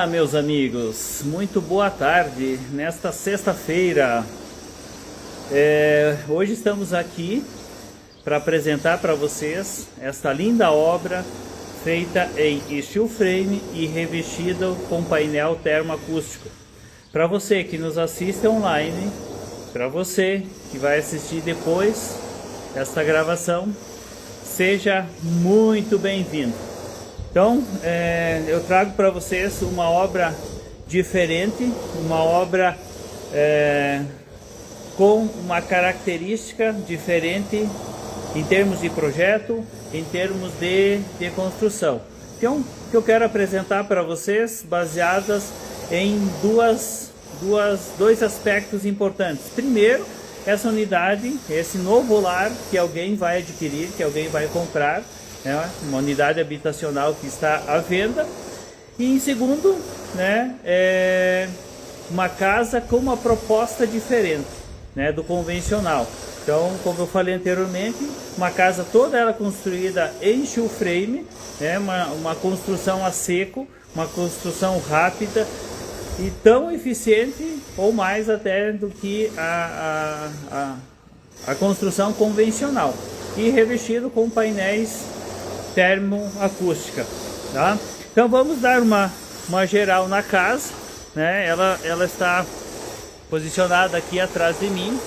Meus amigos, muito boa tarde nesta sexta-feira. Hoje estamos aqui para apresentar para vocês esta linda obra feita em steel frame e revestido com painel termoacústico. Para você que nos assiste online, para você que vai assistir depois esta gravação, seja muito bem-vindo. Então, eu trago para vocês uma obra diferente, uma obra com uma característica diferente em termos de projeto, em termos de construção. Então, o que eu quero apresentar para vocês, baseadas em dois aspectos importantes. Primeiro, essa unidade, esse novo lar que alguém vai adquirir, que alguém vai comprar, uma unidade habitacional que está à venda. E em segundo, uma casa com uma proposta diferente, do convencional. Então, como eu falei anteriormente, uma casa toda ela construída em steel frame, uma construção a seco, uma construção rápida e tão eficiente ou mais até do que a construção convencional, e revestido com painéis termoacústica, tá? Então vamos dar uma geral na casa, ela está posicionada aqui atrás de mim,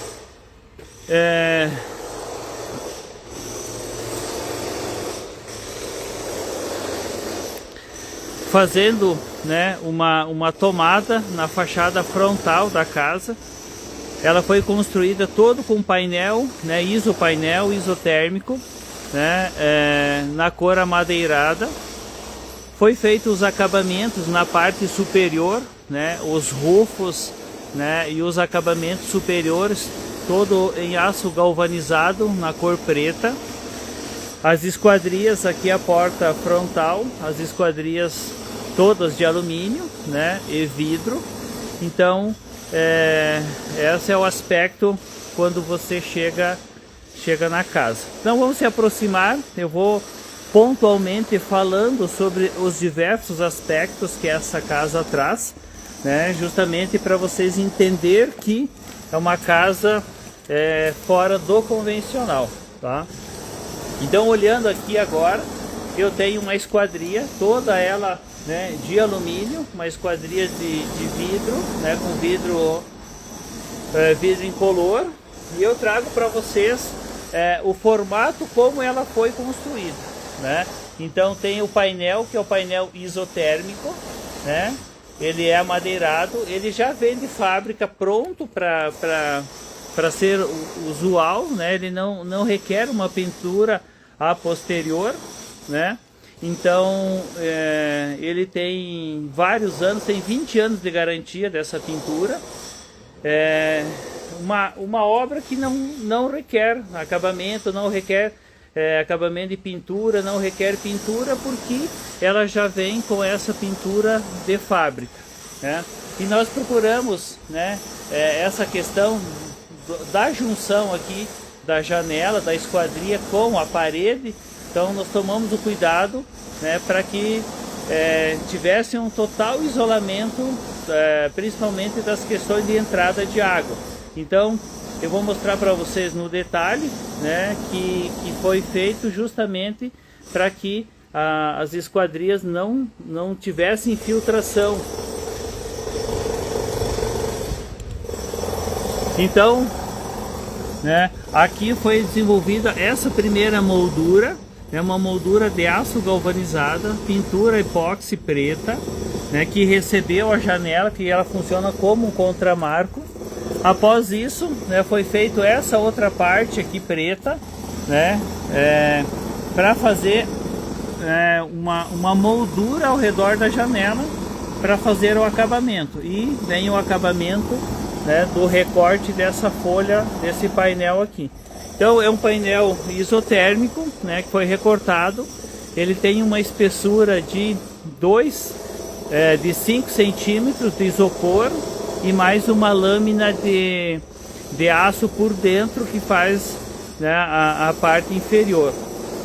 fazendo uma tomada na fachada frontal da casa. Ela foi construída todo com painel, isopainel isotérmico, na cor amadeirada. Foi feito os acabamentos na parte superior, os rufos, e os acabamentos superiores todo em aço galvanizado na cor preta. As esquadrias aqui, a porta frontal, as esquadrias todas de alumínio, e vidro. Então esse é o aspecto quando você chega na casa. Então vamos se aproximar, eu vou pontualmente falando sobre os diversos aspectos que essa casa traz, justamente para vocês entenderem que é uma casa fora do convencional, tá? Então, olhando aqui agora, eu tenho uma esquadria, toda ela de alumínio, uma esquadria de vidro, com vidro incolor, e eu trago para vocês o formato como ela foi construída, Então tem o painel, que é o painel isotérmico, ele é amadeirado, ele já vem de fábrica pronto para ser usual, ele não requer uma pintura a posterior, Então ele tem vários anos, tem 20 anos de garantia dessa pintura. Uma obra que não requer acabamento, não requer acabamento de pintura, não requer pintura, porque ela já vem com essa pintura de fábrica, E nós procuramos essa questão da junção aqui da janela, da esquadria com a parede. Então nós tomamos o cuidado para que tivesse um total isolamento, principalmente das questões de entrada de água. Então eu vou mostrar para vocês no detalhe, que foi feito justamente para que as esquadrias não tivessem infiltração. Então, aqui foi desenvolvida essa primeira moldura, uma moldura de aço galvanizada, pintura epóxi preta, que recebeu a janela, que ela funciona como um contramarco. Após isso, foi feito essa outra parte aqui preta, para fazer uma moldura ao redor da janela para fazer o acabamento. E vem o acabamento do recorte dessa folha, desse painel aqui. Então é um painel isotérmico, que foi recortado. Ele tem uma espessura de 5 centímetros de isopor e mais uma lâmina de aço por dentro que faz a parte inferior.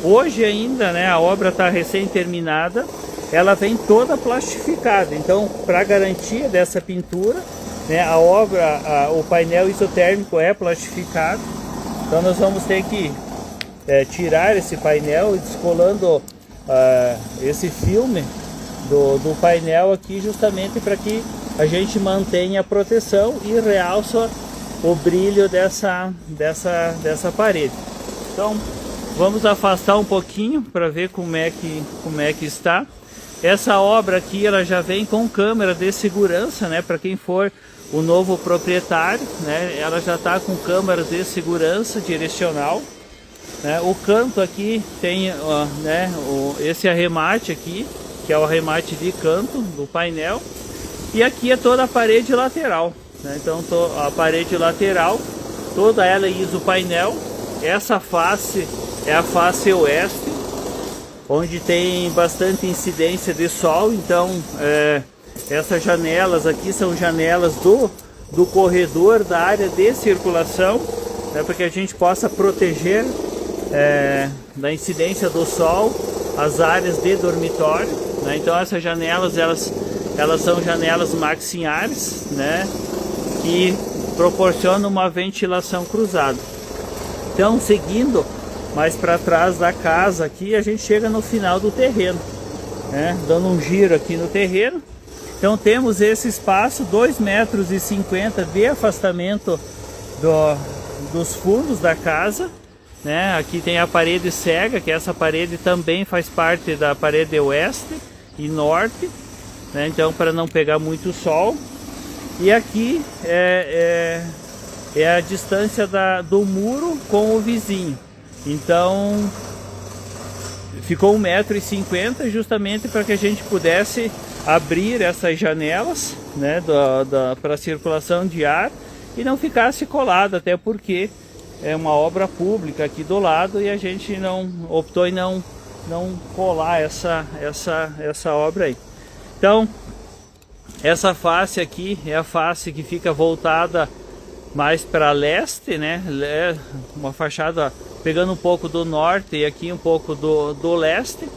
Hoje ainda, a obra está recém terminada. ela vem toda plastificada. Então, para garantia dessa pintura, né, a obra, o painel isotérmico é plastificado. Então nós vamos ter que tirar esse painel, descolando esse filme do painel aqui, justamente para que a gente mantenha a proteção e realça o brilho dessa parede. Então vamos afastar um pouquinho para ver como é que está. Essa obra aqui ela já vem com câmera de segurança, né, para quem for o novo proprietário, né, ela já está com câmeras de segurança direcional, né. O canto aqui tem né, esse arremate aqui, que é o arremate de canto do painel, e aqui é toda a parede lateral, né. Então a parede lateral, toda ela isopainel. Essa face é a face oeste, onde tem bastante incidência de sol. Então essas janelas aqui são janelas do corredor, da área de circulação, né, para que a gente possa proteger da incidência do sol as áreas de dormitório, né. Então essas janelas elas são janelas maxilares, né, que proporcionam uma ventilação cruzada. Então, seguindo mais para trás da casa aqui, a gente chega no final do terreno, né, dando um giro aqui no terreno. Então temos esse espaço, 2,50 metros de afastamento dos fundos da casa, né? Aqui tem a parede cega, que essa parede também faz parte da parede oeste e norte, né? Então, para não pegar muito sol. E aqui é a distância do muro com o vizinho. Então ficou 1,50 m, justamente para que a gente pudesse abrir essas janelas, né, para circulação de ar e não ficasse colado, até porque é uma obra pública aqui do lado e a gente optou em não colar essa obra aí. Então essa face aqui é a face que fica voltada mais para leste, né, uma fachada pegando um pouco do norte e aqui um pouco do leste,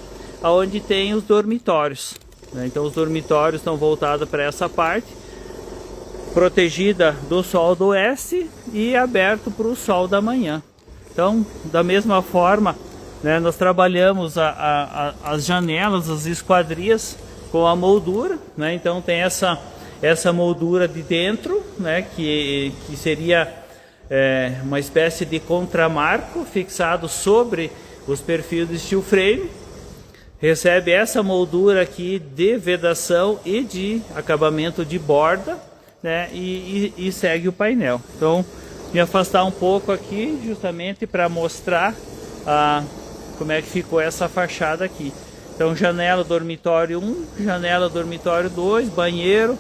aonde tem os dormitórios, né? Então os dormitórios estão voltados para essa parte, protegida do sol do oeste e aberto para o sol da manhã. Então, da mesma forma, né, nós trabalhamos as janelas, as esquadrias com a moldura, né? Então tem essa moldura de dentro, né, que seria uma espécie de contramarco fixado sobre os perfis de steel frame. Recebe essa moldura aqui de vedação e de acabamento de borda, né, e segue o painel. Então, me afastar um pouco aqui justamente para mostrar como é que ficou essa fachada aqui. Então, janela dormitório 1, janela dormitório 2, banheiro,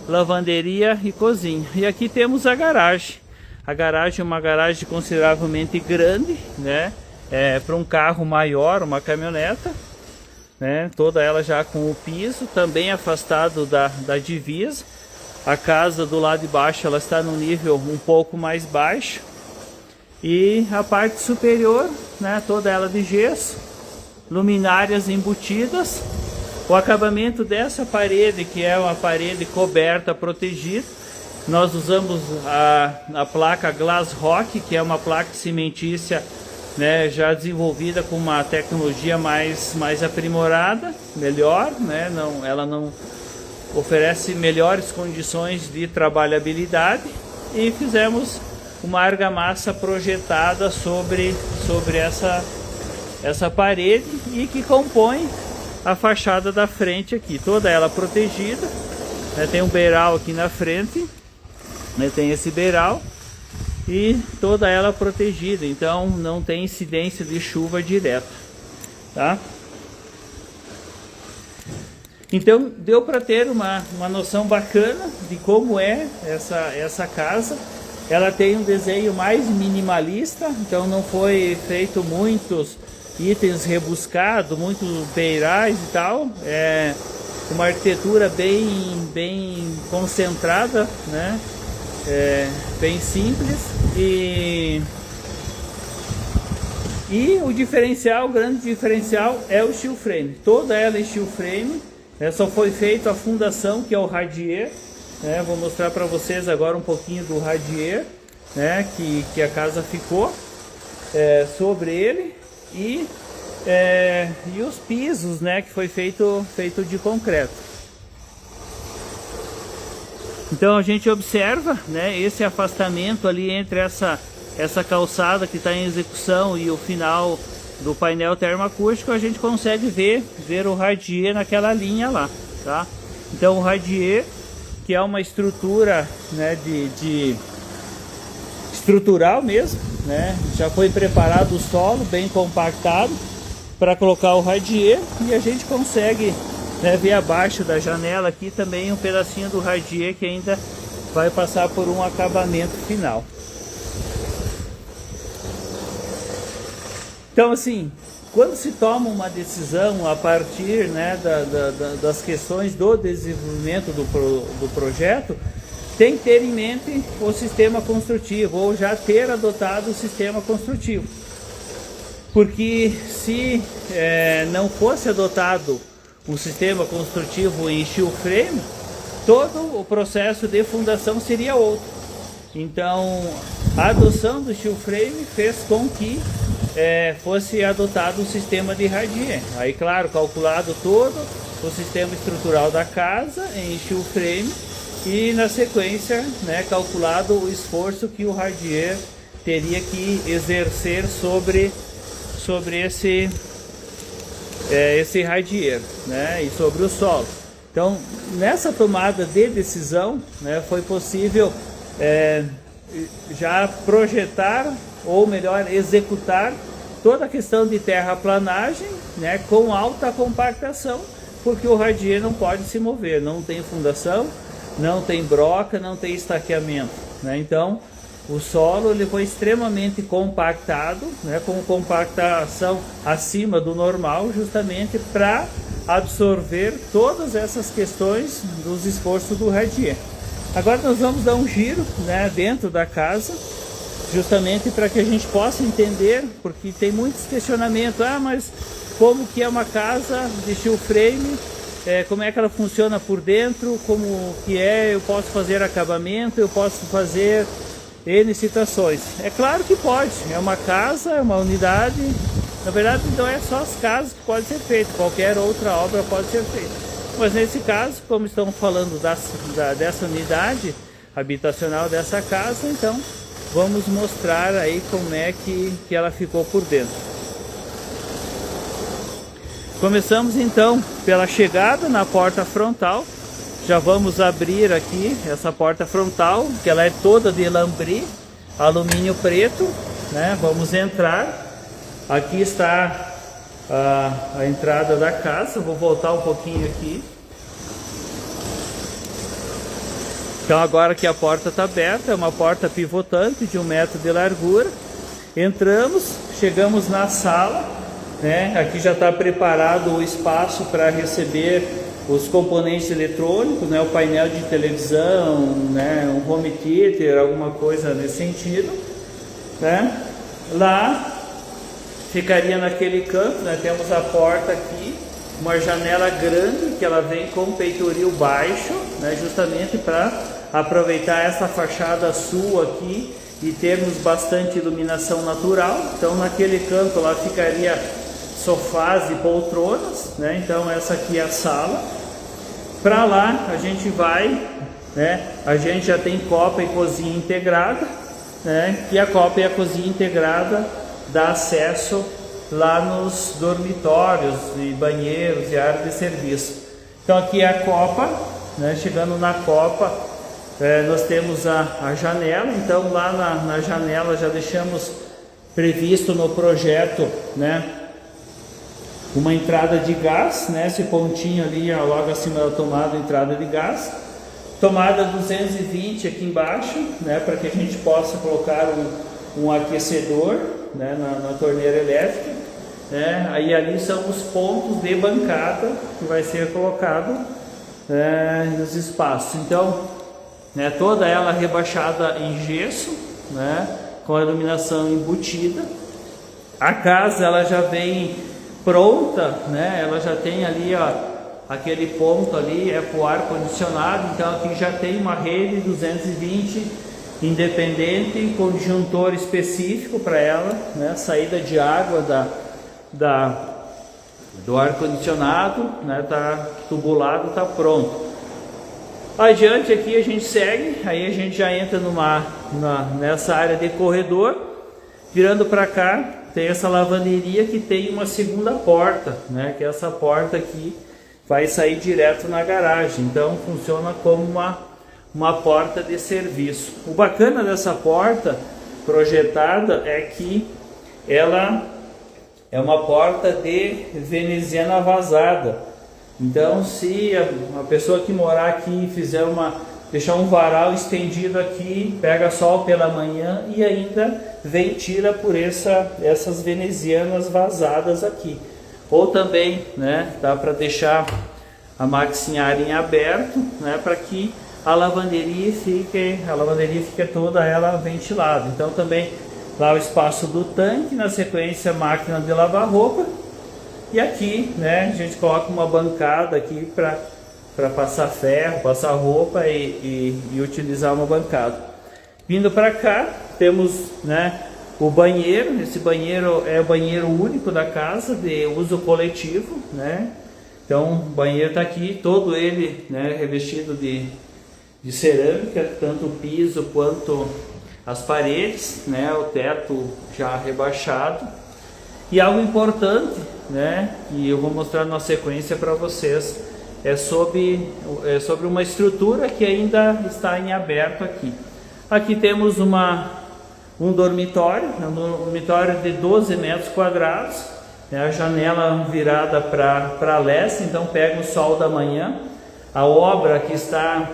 lavanderia e cozinha. E aqui temos a garagem. A garagem é uma garagem consideravelmente grande, né? Para um carro maior, uma caminhoneta, né? Toda ela já com o piso, também afastado da divisa. A casa do lado de baixo ela está no nível um pouco mais baixo. E a parte superior, né? Toda ela de gesso, luminárias embutidas. O acabamento dessa parede, que é uma parede coberta, protegida, nós usamos a placa Glass Rock, que é uma placa cimentícia, né, já desenvolvida com uma tecnologia mais aprimorada, melhor, né, ela não oferece melhores condições de trabalhabilidade, e fizemos uma argamassa projetada sobre essa parede e que compõe a fachada da frente aqui, toda ela protegida, né, tem um beiral aqui na frente, né, tem esse beiral e toda ela protegida, então não tem incidência de chuva direta, tá? Então deu para ter uma noção bacana de como é essa casa. Ela tem um desenho mais minimalista, então não foi feito muitos itens rebuscados, muitos beirais e tal. É uma arquitetura bem concentrada, né? Bem simples e E o diferencial, o grande diferencial é o steel frame. Toda ela é steel frame, só foi feita a fundação, que é o radier. Vou mostrar para vocês agora um pouquinho do radier, que a casa ficou sobre ele. E os pisos, que foi feito de concreto. Então a gente observa, esse afastamento ali entre essa calçada que está em execução e o final do painel termoacústico. A gente consegue ver o radier naquela linha lá, tá? Então o radier, que é uma estrutura, estrutural mesmo, já foi preparado o solo bem compactado para colocar o radier, e a gente consegue ver abaixo da janela aqui também um pedacinho do radier que ainda vai passar por um acabamento final. Então, assim, quando se toma uma decisão a partir das questões do desenvolvimento do projeto, tem que ter em mente o sistema construtivo, ou já ter adotado o sistema construtivo. Porque se não fosse adotado o sistema construtivo em steel frame, todo o processo de fundação seria outro. Então, a adoção do steel frame fez com que fosse adotado o sistema de radier. Aí, claro, calculado todo o sistema estrutural da casa em steel frame, e na sequência, calculado o esforço que o radier teria que exercer sobre esse radier, e sobre o solo. Então, nessa tomada de decisão, foi possível já projetar, ou melhor, executar toda a questão de terraplanagem, com alta compactação, porque o radier não pode se mover, não tem fundação, não tem broca, não tem estaqueamento, Então, o solo ele foi extremamente compactado, com compactação acima do normal, justamente para absorver todas essas questões dos esforços do radier. Agora nós vamos dar um giro dentro da casa, justamente para que a gente possa entender, porque tem muitos questionamentos. Mas como que é uma casa de steel frame? Como é que ela funciona por dentro? Como que eu posso fazer acabamento? Eu posso fazer N situações? É claro que pode. É uma casa, é uma unidade. Na verdade, não é só as casas que pode ser feito. Qualquer outra obra pode ser feita. Mas nesse caso, como estamos falando dessa unidade habitacional dessa casa, então vamos mostrar aí como é que ela ficou por dentro. Começamos então pela chegada na porta frontal. Já vamos abrir aqui essa porta frontal, que ela é toda de lambri, alumínio preto, Vamos entrar. Aqui está a entrada da casa. Vou voltar um pouquinho aqui. Então agora que a porta está aberta, é uma porta pivotante de 1 metro de largura. Entramos, chegamos na sala, Aqui já está preparado o espaço para receber os componentes eletrônicos, o painel de televisão, um home theater, alguma coisa nesse sentido, Lá ficaria naquele canto, temos a porta aqui, uma janela grande que ela vem com peitoril baixo, justamente para aproveitar essa fachada sul aqui e termos bastante iluminação natural. Então naquele canto lá ficaria sofás e poltronas, Então essa aqui é a sala. Para lá a gente vai, a gente já tem copa e cozinha integrada, E a copa e a cozinha integrada dá acesso lá nos dormitórios e banheiros e área de serviço. Então aqui é a copa, chegando na copa, nós temos a janela. Então lá na janela já deixamos previsto no projeto, uma entrada de gás, esse pontinho ali logo acima da tomada, entrada de gás. Tomada 220 aqui embaixo, para que a gente possa colocar um aquecedor, na torneira elétrica, Aí ali são os pontos de bancada que vai ser colocado nos espaços. Então, toda ela rebaixada em gesso, com a iluminação embutida. A casa ela já vem pronta, né? Ela já tem ali, ó, aquele ponto ali é para o ar condicionado, então aqui já tem uma rede 220 independente com disjuntor específico para ela, né? Saída de água do ar condicionado, né? Tá tubulado, tá pronto. Adiante aqui a gente segue, aí a gente já entra nessa área de corredor. Virando para cá tem essa lavanderia que tem uma segunda porta, né? Que essa porta aqui vai sair direto na garagem, então funciona como uma porta de serviço. O bacana dessa porta projetada é que ela é uma porta de veneziana vazada. Então, se a pessoa que morar aqui fizer deixar um varal estendido aqui, pega sol pela manhã e ainda ventila por essas venezianas vazadas aqui. Ou também, né, dá para deixar a maxinária em aberto, né, para que a lavanderia fique toda ela ventilada. Então também lá o espaço do tanque, na sequência máquina de lavar roupa, e aqui, né, a gente coloca uma bancada aqui para passar ferro, passar roupa e utilizar uma bancada. Vindo para cá temos, né, o banheiro. Esse banheiro é o banheiro único da casa, de uso coletivo, né? Então o banheiro está aqui, todo ele, né, revestido de cerâmica, tanto o piso quanto as paredes, né, o teto já rebaixado. E algo importante, né, que eu vou mostrar na sequência para vocês, é sobre uma estrutura que ainda está em aberto aqui. Aqui temos um dormitório de 12 metros quadrados, né, a janela virada para leste, então pega o sol da manhã. A obra que está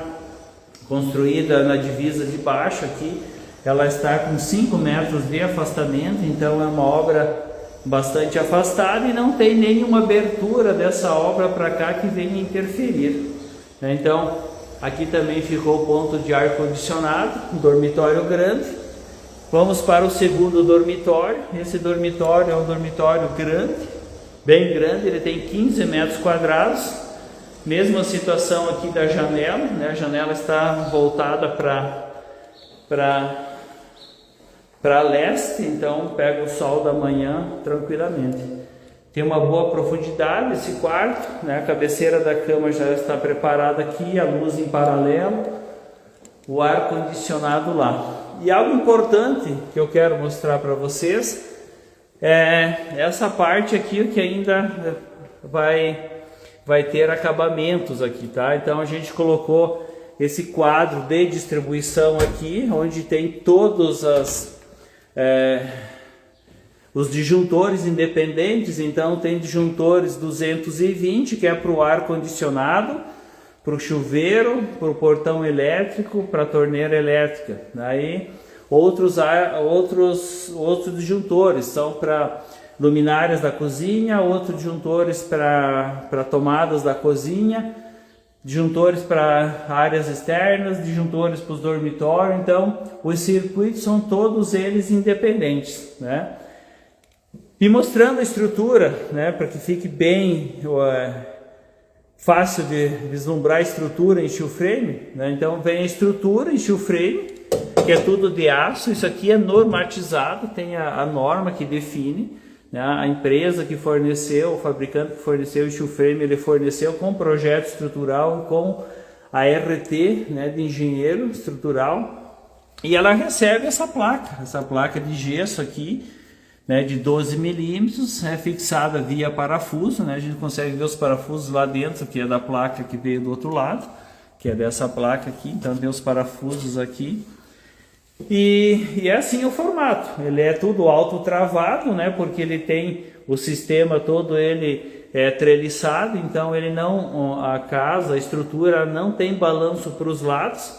construída na divisa de baixo aqui, ela está com 5 metros de afastamento, então é uma obra bastante afastada e não tem nenhuma abertura dessa obra para cá que venha interferir. Então aqui também ficou o ponto de ar condicionado, um dormitório grande. Vamos para o segundo dormitório. Esse dormitório é um dormitório grande, bem grande, ele tem 15 metros quadrados. Mesma situação aqui da janela, né? A janela está voltada para leste, então pega o sol da manhã tranquilamente. Tem uma boa profundidade esse quarto, né? A cabeceira da cama já está preparada aqui, a luz em paralelo, o ar condicionado lá. E algo importante que eu quero mostrar para vocês é essa parte aqui que ainda vai ter acabamentos aqui, tá? Então a gente colocou esse quadro de distribuição aqui, onde tem todos os disjuntores independentes. Então tem disjuntores 220, que é para o ar condicionado, para o chuveiro, para o portão elétrico, para a torneira elétrica. Aí outros disjuntores são para luminárias da cozinha, outros disjuntores para tomadas da cozinha, disjuntores para áreas externas, disjuntores para os dormitórios. Então os circuitos são todos eles independentes, né? E mostrando a estrutura, né, para que fique bem fácil de vislumbrar a estrutura em steel frame, né? Então vem a estrutura em steel frame, que é tudo de aço. Isso aqui é normatizado, tem a norma que define, né? A empresa que forneceu, o fabricante que forneceu o steel frame, ele forneceu com projeto estrutural e com a RT, né, de engenheiro estrutural, e ela recebe essa placa de gesso aqui, né, de 12 milímetros, é fixada via parafuso, né? A gente consegue ver os parafusos lá dentro, que é da placa que veio do outro lado, que é dessa placa aqui. Então tem os parafusos aqui. E é assim o formato. Ele é tudo autotravado, né? Porque ele tem o sistema todo, ele é treliçado, então ele não, a estrutura não tem balanço para os lados,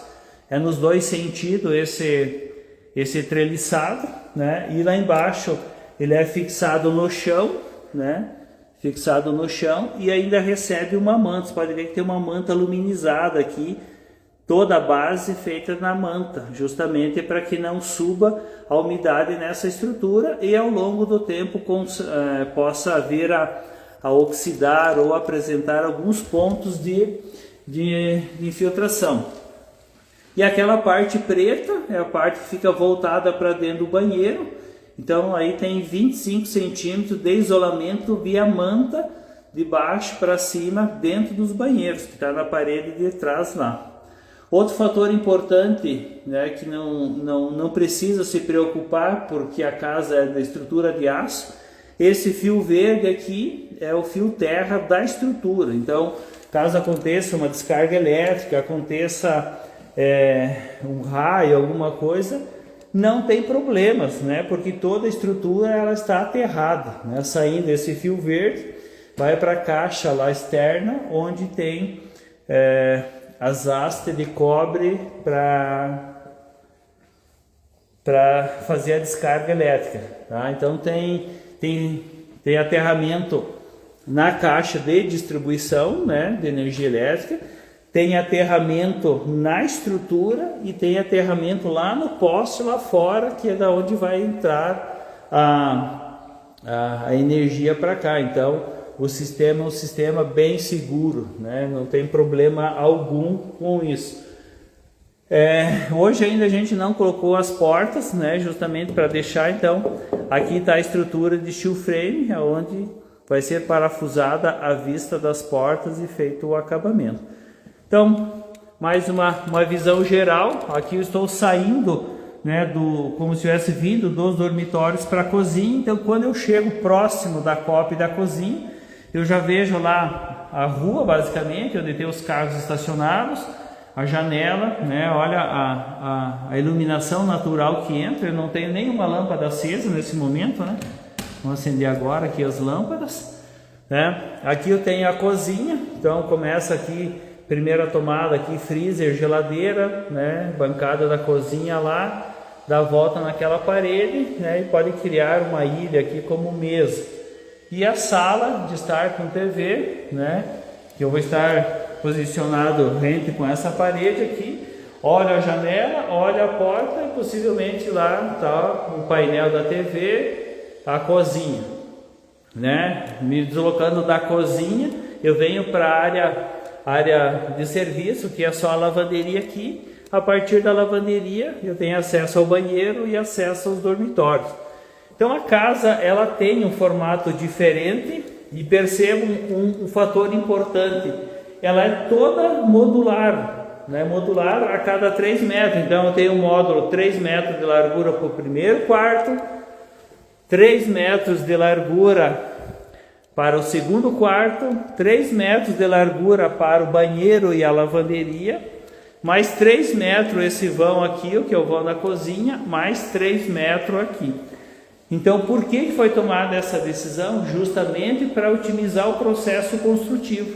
é nos dois sentidos esse treliçado, né? E lá embaixo ele é fixado no chão, né? Fixado no chão, e ainda recebe uma manta. Você pode ver que tem uma manta luminizada aqui toda a base feita na manta, justamente para que não suba a umidade nessa estrutura e ao longo do tempo possa vir a oxidar ou apresentar alguns pontos de infiltração. E aquela parte preta é a parte que fica voltada para dentro do banheiro. Então aí tem 25 centímetros de isolamento via manta de baixo para cima dentro dos banheiros, que está na parede de trás lá. Outro fator importante, né, que não precisa se preocupar porque a casa é da estrutura de aço, esse fio verde aqui é o fio terra da estrutura. Então, caso aconteça uma descarga elétrica, aconteça um raio, alguma coisa, não tem problemas, né? Porque toda a estrutura ela está aterrada, né? Saindo esse fio verde, vai para a caixa lá externa, onde tem as hastes de cobre para fazer a descarga elétrica, tá? Então tem aterramento na caixa de distribuição, né, de energia elétrica, tem aterramento na estrutura e tem aterramento lá no poste lá fora, que é da onde vai entrar a energia para cá. Então o sistema é um sistema bem seguro, né? Não tem problema algum com isso. Hoje ainda a gente não colocou as portas, né? Justamente para deixar. Então aqui está a estrutura de steel frame, onde vai ser parafusada a vista das portas e feito o acabamento. Então, mais uma visão geral. Aqui eu estou saindo, né, como se tivesse vindo dos dormitórios para a cozinha. Então quando eu chego próximo da copa e da cozinha, eu já vejo lá a rua, basicamente, onde tem os carros estacionados, a janela, né? Olha a iluminação natural que entra. Eu não tenho nenhuma lâmpada acesa nesse momento, né? Vamos acender agora aqui as lâmpadas, né? Aqui eu tenho a cozinha, então começa aqui, primeira tomada aqui, freezer, geladeira, né? Bancada da cozinha lá, dá a volta naquela parede, né? E pode criar uma ilha aqui como mesa. E a sala de estar com TV, né? Que eu vou estar posicionado rente com essa parede aqui. Olha a janela, olha a porta e possivelmente lá está o painel da TV, a cozinha, né? Me deslocando da cozinha, eu venho para a área de serviço, que é só a lavanderia aqui. A partir da lavanderia eu tenho acesso ao banheiro e acesso aos dormitórios. Então a casa ela tem um formato diferente e percebo um fator importante. Ela é toda modular, né? Modular a cada 3 metros. Então eu tenho um módulo 3 metros de largura para o primeiro quarto, 3 metros de largura para o segundo quarto, 3 metros de largura para o banheiro e a lavanderia, mais 3 metros esse vão aqui, o que é o vão da cozinha, mais 3 metros aqui. Então, por que foi tomada essa decisão? Justamente para otimizar o processo construtivo,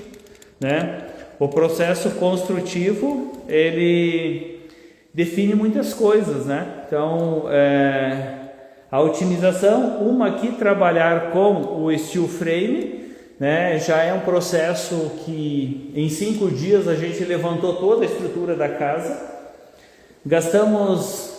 né? O processo construtivo, ele define muitas coisas, né? Então, a otimização, uma aqui, trabalhar com o steel frame, né? Já é um processo que em 5 dias a gente levantou toda a estrutura da casa. Gastamos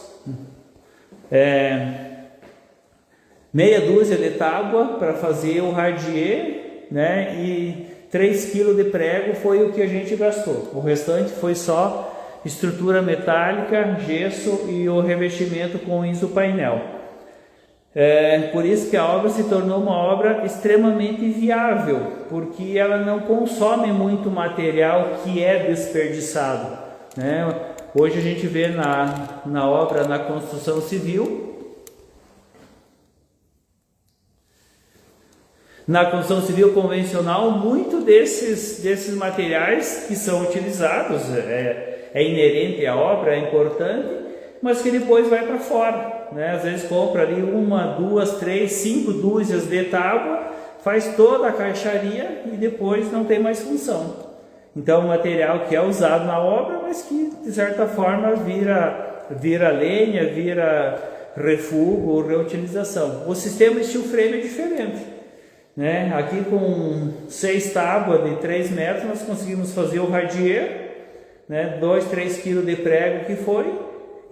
meia dúzia de tábua para fazer o radier, né? E 3 kg de prego foi o que a gente gastou. O restante foi só estrutura metálica, gesso e o revestimento com isopainel. Por isso que a obra se tornou uma obra extremamente viável, porque ela não consome muito material que é desperdiçado, né? Hoje a gente vê na obra, na construção civil, na construção civil convencional, muito desses materiais que são utilizados, é inerente à obra, é importante, mas que depois vai para fora, né? Às vezes compra ali 1, 2, 3, 5 dúzias de tábua, faz toda a caixaria e depois não tem mais função. Então, o material que é usado na obra, mas que de certa forma vira lenha, vira refúgio ou reutilização. O sistema steel frame é diferente, né? Aqui com 6 tábuas de 3 metros nós conseguimos fazer o radier, né, 2, 3 kg de prego que foi,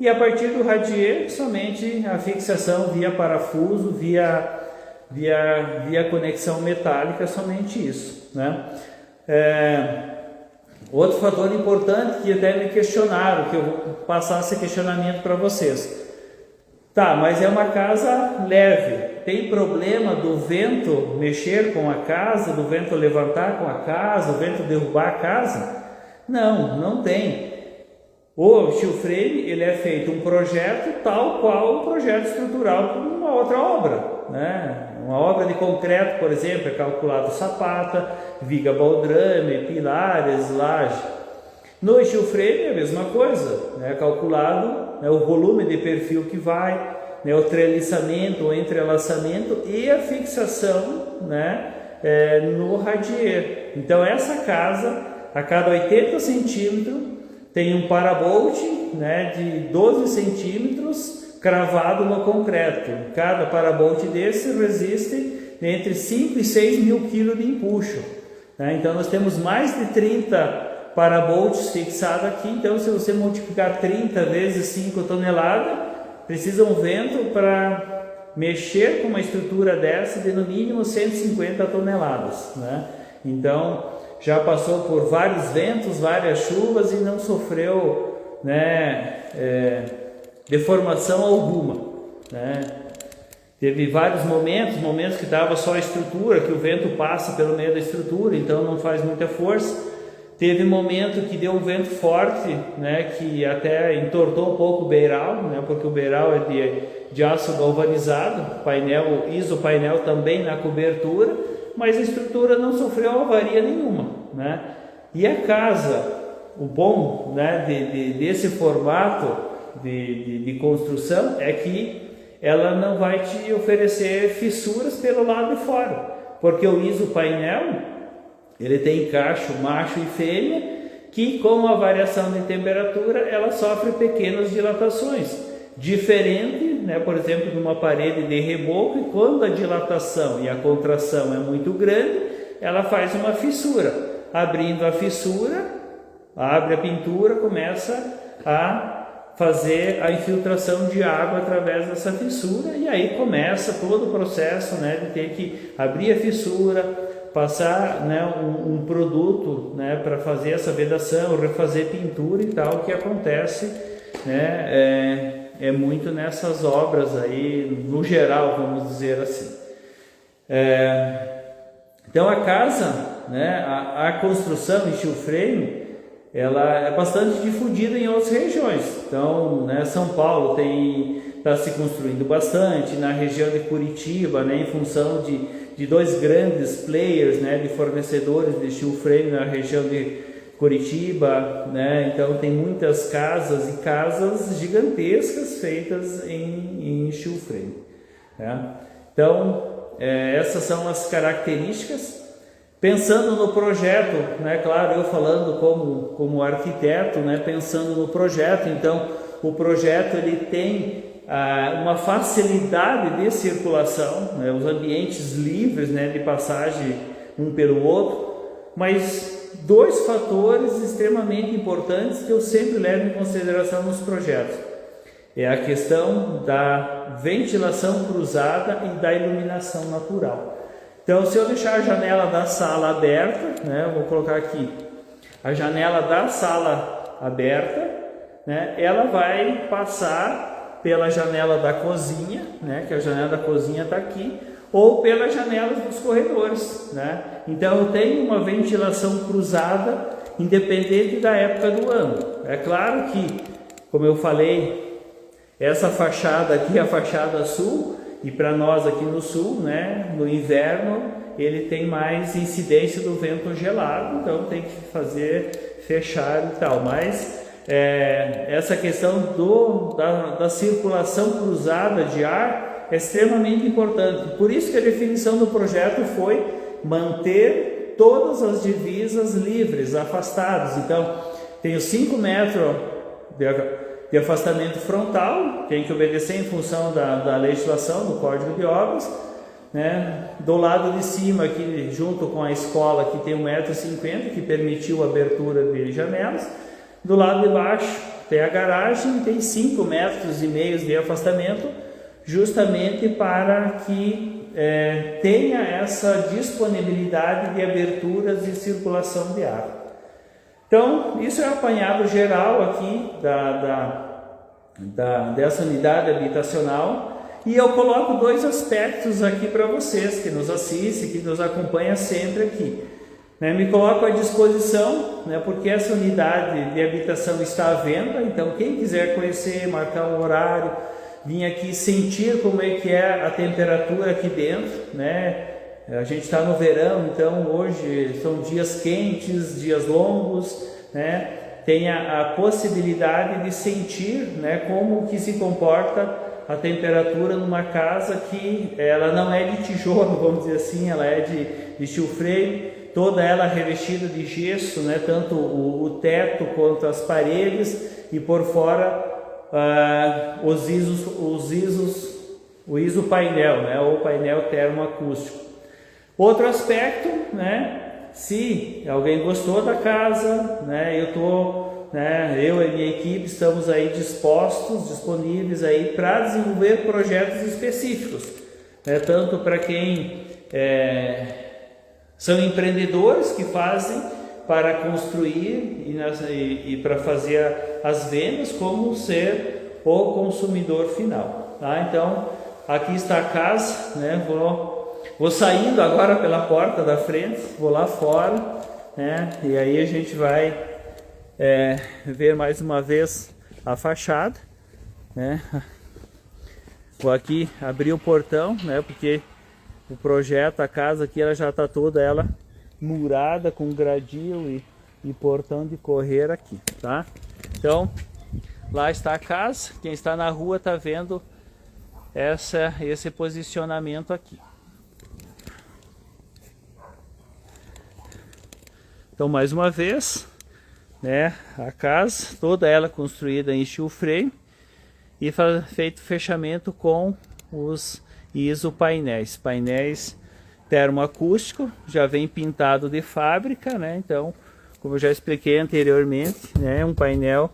e a partir do radier somente a fixação via parafuso, via conexão metálica, somente isso, né? Outro fator importante que até me questionaram, que eu vou passar esse questionamento para vocês. Tá, mas é uma casa leve, tem problema do vento mexer com a casa, do vento levantar com a casa, do vento derrubar a casa? Não, não tem. O steel frame, ele é feito um projeto tal qual um projeto estrutural para uma outra obra, né? Uma obra de concreto, por exemplo, é calculado sapata, viga baldrame, pilares, laje. No steel frame é a mesma coisa, né? É calculado, né, o volume de perfil que vai, né, o treliçamento, o entrelaçamento e a fixação, né, no radier. Então essa casa, a cada 80 centímetros, tem um parabolt, né, de 12 centímetros cravado no concreto. Cada parabolt desse resiste entre 5 e 6 mil kg de empuxo, né? Então nós temos mais de 30 parabolts fixados aqui. Então se você multiplicar 30 vezes 5 toneladas, precisa um vento para mexer com uma estrutura dessa de no mínimo 150 toneladas, né? Então já passou por vários ventos, várias chuvas e não sofreu, né, deformação alguma, né? Teve vários momentos que estava só a estrutura, que o vento passa pelo meio da estrutura, então não faz muita força. Teve momento que deu um vento forte, né, que até entortou um pouco o beiral, né, porque o beiral é de aço galvanizado, painel, isopainel também na cobertura, mas a estrutura não sofreu avaria nenhuma, né? E a casa, o bom, né, desse formato de construção é que ela não vai te oferecer fissuras pelo lado de fora, porque o isopainel, ele tem cacho macho e fêmea, que com a variação de temperatura ela sofre pequenas dilatações. Diferente, né, por exemplo, de uma parede de reboco, e quando a dilatação e a contração é muito grande, ela faz uma fissura. Abrindo a fissura, abre a pintura, começa a fazer a infiltração de água através dessa fissura, e aí começa todo o processo, né, de ter que abrir a fissura, passar, né, um produto, né, para fazer essa vedação, refazer pintura e tal, que acontece, né, é muito nessas obras aí, no geral, vamos dizer assim. Então a casa, né, a construção em steel frame, ela é bastante difundida em outras regiões. Então, né, São Paulo está se construindo bastante, na região de Curitiba, né, em função de dois grandes players, né, de fornecedores de steel frame na região de Curitiba, né? Então tem muitas casas e casas gigantescas feitas em steel frame, né? Então essas são as características. Pensando no projeto, né? Claro, eu falando como arquiteto, né? Pensando no projeto, então o projeto ele tem uma facilidade de circulação, né? Os ambientes livres, né, de passagem um pelo outro, mas dois fatores extremamente importantes que eu sempre levo em consideração nos projetos. É a questão da ventilação cruzada e da iluminação natural. Então, se eu deixar a janela da sala aberta, né, eu vou colocar aqui a janela da sala aberta, né, ela vai passar pela janela da cozinha, né, que a janela da cozinha está aqui, ou pelas janelas dos corredores, né? Então eu tenho uma ventilação cruzada independente da época do ano. É claro que, como eu falei, essa fachada aqui é a fachada sul, e para nós aqui no sul, né, no inverno, ele tem mais incidência do vento gelado, então tem que fazer fechar e tal, mas essa questão da circulação cruzada de ar é extremamente importante. Por isso que a definição do projeto foi manter todas as divisas livres, afastadas. Então, tenho 5 metros de afastamento frontal, tem que obedecer em função da legislação, do Código de Obras, né? Do lado de cima, aqui junto com a escola, que tem 1,50 m, que permitiu a abertura de janelas. Do lado de baixo tem a garagem, tem 5,5 metros de afastamento, justamente para que tenha essa disponibilidade de aberturas e circulação de ar. Então, isso é o apanhado geral aqui dessa unidade habitacional, e eu coloco 2 aspectos aqui para vocês que nos assistem, que nos acompanham sempre aqui. Me coloco à disposição, porque essa unidade de habitação está à venda, então quem quiser conhecer, marcar um horário, vir aqui sentir como é que é a temperatura aqui dentro, A gente está no verão, então hoje são dias quentes, dias longos, Tem a possibilidade de sentir, como que se comporta a temperatura numa casa que ela não é de tijolo, vamos dizer assim, ela é de steel frame, toda ela revestida de gesso, tanto o teto quanto as paredes, e por fora o iso painel, ou painel termoacústico. Outro aspecto, se alguém gostou da casa, eu e minha equipe estamos aí disponíveis aí para desenvolver projetos específicos, tanto para quem são empreendedores que fazem para construir e para fazer as vendas, como ser o consumidor final, tá? Então, aqui está a casa, Vou saindo agora pela porta da frente, vou lá fora, E aí a gente vai ver mais uma vez a fachada, Vou aqui abrir o portão, porque o projeto, a casa aqui, ela já está toda ela murada com gradil e portão de correr aqui, tá? Então, lá está a casa. Quem está na rua está vendo esse posicionamento aqui. Então, mais uma vez, a casa, toda ela construída em steel frame e feito fechamento com os isopainéis, painéis termoacústicos, já vem pintado de fábrica, Então, como eu já expliquei anteriormente, um painel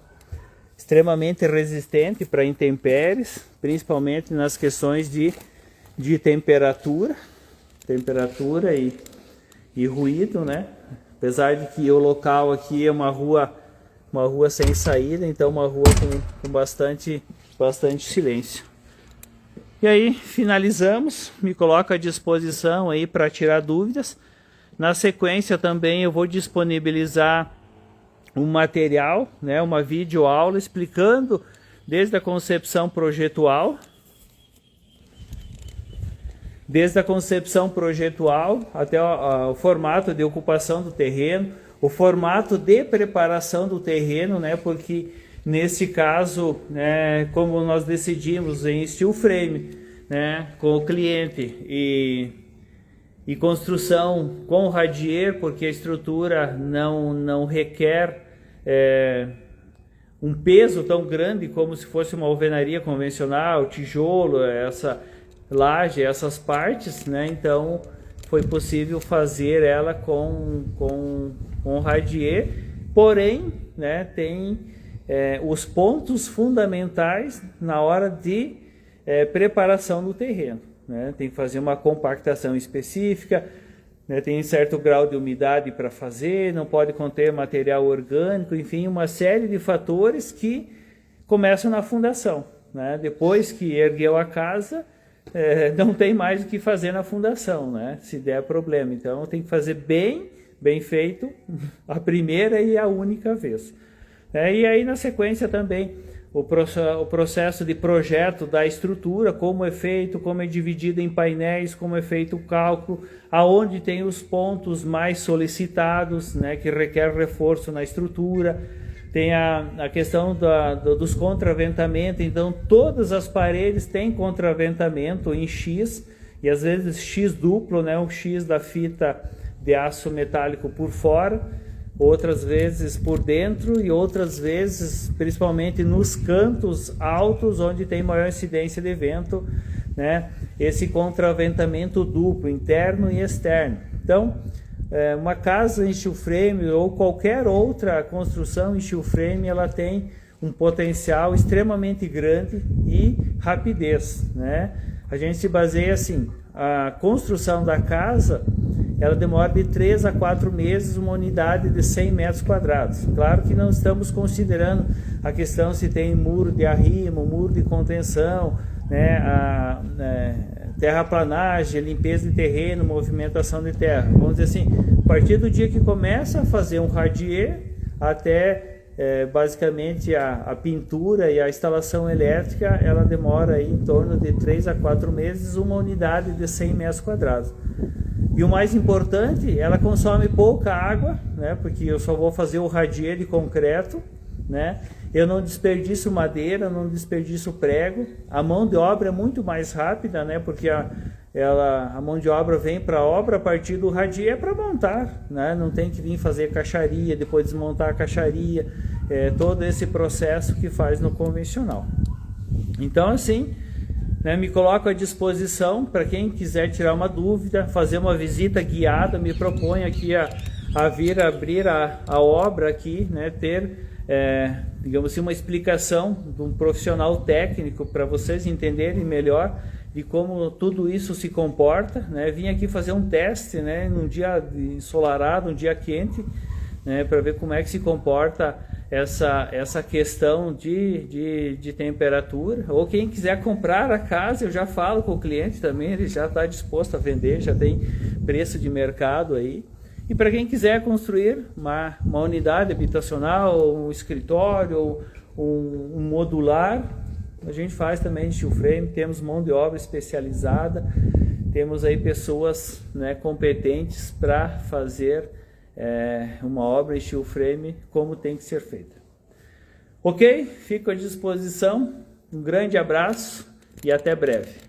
extremamente resistente para intempéries, principalmente nas questões de temperatura e ruído, Apesar de que o local aqui é uma rua sem saída, então uma rua com bastante silêncio. E aí finalizamos, me coloco à disposição aí para tirar dúvidas. Na sequência também eu vou disponibilizar um material, uma videoaula explicando desde a concepção projetual, até o formato de ocupação do terreno, o formato de preparação do terreno, porque nesse caso, como nós decidimos em steel frame, com o cliente e construção com radier, porque a estrutura não requer um peso tão grande como se fosse uma alvenaria convencional, tijolo, essa laje, essas partes, então foi possível fazer ela com radier, porém, tem os pontos fundamentais na hora de preparação do terreno, tem que fazer uma compactação específica, tem certo grau de umidade para fazer, não pode conter material orgânico, enfim, uma série de fatores que começam na fundação, depois que ergueu a casa, não tem mais o que fazer na fundação, se der problema. Então tem que fazer bem feito a primeira e a única vez. E aí na sequência também o processo de projeto da estrutura, como é feito, como é dividido em painéis, como é feito o cálculo, aonde tem os pontos mais solicitados, que requer reforço na estrutura. Tem a questão dos contraventamentos, então todas as paredes têm contraventamento em X, e às vezes X duplo, um X da fita de aço metálico por fora, outras vezes por dentro e outras vezes, principalmente nos cantos altos, onde tem maior incidência de vento, esse contraventamento duplo, interno e externo. Então, uma casa em steel frame ou qualquer outra construção em steel frame, ela tem um potencial extremamente grande e rapidez, né? A gente se baseia assim, a construção da casa, ela demora de 3 a 4 meses, uma unidade de 100 metros quadrados. Claro que não estamos considerando a questão se tem muro de arrimo, muro de contenção, né, terraplanagem, limpeza de terreno, movimentação de terra. Vamos dizer assim, a partir do dia que começa a fazer um radier até basicamente a pintura e a instalação elétrica, ela demora aí em torno de 3 a 4 meses, uma unidade de 100 metros quadrados. E o mais importante, ela consome pouca água, né, porque eu só vou fazer o radier de concreto, né? Eu não desperdiço madeira, não desperdiço prego. A mão de obra é muito mais rápida, né? Porque a mão de obra vem para a obra a partir do radier para montar, né? Não tem que vir fazer caixaria, depois desmontar a caixaria, todo esse processo que faz no convencional. Então, assim, né, me coloco à disposição para quem quiser tirar uma dúvida, fazer uma visita guiada, me proponho aqui a vir abrir a obra aqui, né? Ter digamos assim, uma explicação de um profissional técnico para vocês entenderem melhor de como tudo isso se comporta, né? Vim aqui fazer um teste, né, num dia ensolarado, um dia quente, né, para ver como é que se comporta essa questão de temperatura. Ou quem quiser comprar a casa, eu já falo com o cliente também, ele já está disposto a vender, já tem preço de mercado aí. E para quem quiser construir uma unidade habitacional, um escritório, um modular, a gente faz também steel frame, temos mão de obra especializada, temos aí pessoas, né, competentes para fazer uma obra em steel frame como tem que ser feita. Ok? Fico à disposição, um grande abraço e até breve.